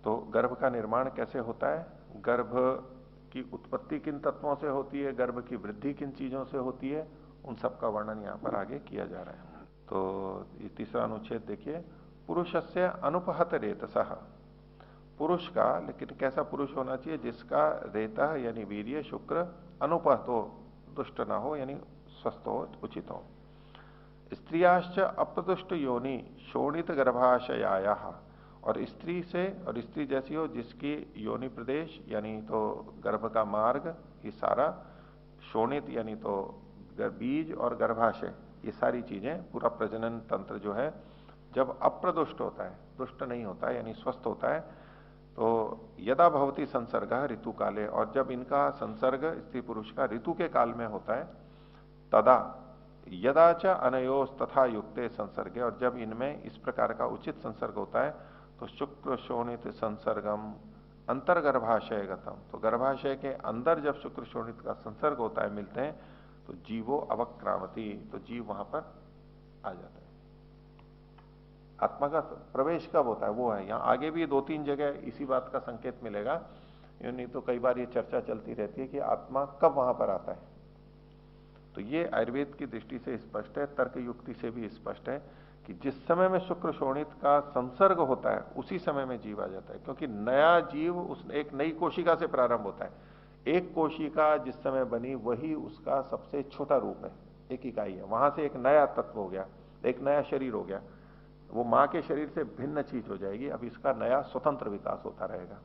तो गर्भ का निर्माण कैसे होता है, गर्भ की उत्पत्ति किन तत्वों से होती है, गर्भ की वृद्धि किन चीजों से होती है, उन सब का वर्णन यहां पर आगे किया जा रहा है। तो ये तीसरा अनुच्छेद देखिए, पुरुषस्य अनुपहत रेतसः, पुरुष का, लेकिन कैसा पुरुष होना चाहिए, जिसका रेतः यानी वीर्य शुक्र अनुपहत हो, दुष्ट ना हो, यानी स्वस्थ हो, उचित हो। स्त्रियाश्च अप्रदुष्ट योनि शोणित गर्भाशयाया, और स्त्री से, और स्त्री जैसी हो जिसकी योनि प्रदेश यानी तो गर्भ का मार्ग ये सारा, शोणित यानी तो बीज और गर्भाशय ये सारी चीजें, पूरा प्रजनन तंत्र जो है जब अप्रदुष्ट होता है, दुष्ट नहीं होता है यानी स्वस्थ होता है, तो यदा भवती संसर्ग ऋतु काले, और जब इनका संसर्ग स्त्री पुरुष का ऋतु के काल में होता है, तदा यदा च अनयोस तथा युक्ते संसर्गे, और जब इनमें इस प्रकार का उचित संसर्ग होता है, तो शुक्र शोणित संसर्गम अंतर्गर्भाशय गतम, तो गर्भाशय के अंदर जब शुक्र शोणित का संसर्ग होता है, मिलते हैं, तो जीवो अवक्रामति, तो जीव वहां पर आ जाता है। आत्मा का प्रवेश कब होता है वो है, यहां आगे भी दो तीन जगह इसी बात का संकेत मिलेगा, नहीं तो कई बार ये चर्चा चलती रहती है कि आत्मा कब वहां पर आता है। तो ये आयुर्वेद की दृष्टि से स्पष्ट है, तर्क युक्ति से भी स्पष्ट है कि जिस समय में शुक्र शोणित का संसर्ग होता है उसी समय में जीव आ जाता है, क्योंकि नया जीव उस एक नई कोशिका से प्रारंभ होता है। एक कोशिका जिस समय बनी वही उसका सबसे छोटा रूप है, एक इकाई है, वहां से एक नया तत्व हो गया, एक नया शरीर हो गया, वो मां के शरीर से भिन्न चीज हो जाएगी, अब इसका नया स्वतंत्र विकास होता रहेगा।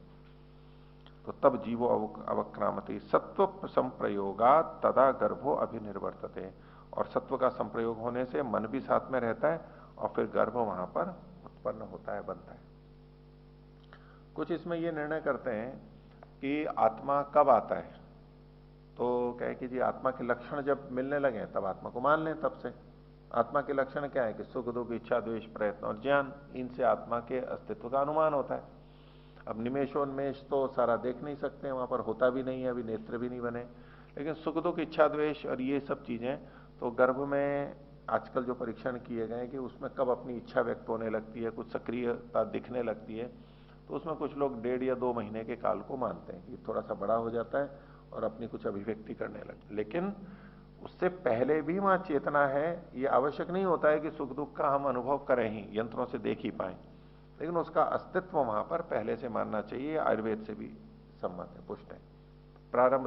तो तब जीवो अवक्रामति, सत्व संप्रयोगा तदा गर्भो अभिनिर्वर्तते, और सत्व का संप्रयोग होने से मन भी साथ में रहता है और फिर गर्भ वहां पर उत्पन्न होता है, बनता है। कुछ इसमें यह निर्णय करते हैं कि आत्मा कब आता है, तो कहे कि जी आत्मा के लक्षण जब मिलने लगे तब आत्मा को मान लें। तब से आत्मा के लक्षण क्या है कि सुख दुख इच्छा द्वेष प्रयत्न और ज्ञान, इनसे आत्मा के अस्तित्व का अनुमान होता है। अब निमेशोन्मेष तो सारा देख नहीं सकते, वहां पर होता भी नहीं है, अभी नेत्र भी नहीं बने, लेकिन सुख दुख इच्छा द्वेष और ये सब चीजें तो गर्भ में आजकल जो परीक्षण किए गए कि उसमें कब अपनी इच्छा व्यक्त होने लगती है, कुछ सक्रियता दिखने लगती है, तो उसमें कुछ लोग 1.5 या 2 महीने के काल को मानते हैं कि थोड़ा सा बड़ा हो जाता है और अपनी कुछ अभिव्यक्ति करने लगता है। लेकिन उससे पहले भी वहां चेतना है, ये आवश्यक नहीं होता है कि सुख दुख का हम अनुभव करें ही, यंत्रों से देख ही पाए, लेकिन उसका अस्तित्व वहां पर पहले से मानना चाहिए, आयुर्वेद से भी सम्मत है, पुष्ट है। प्रारंभ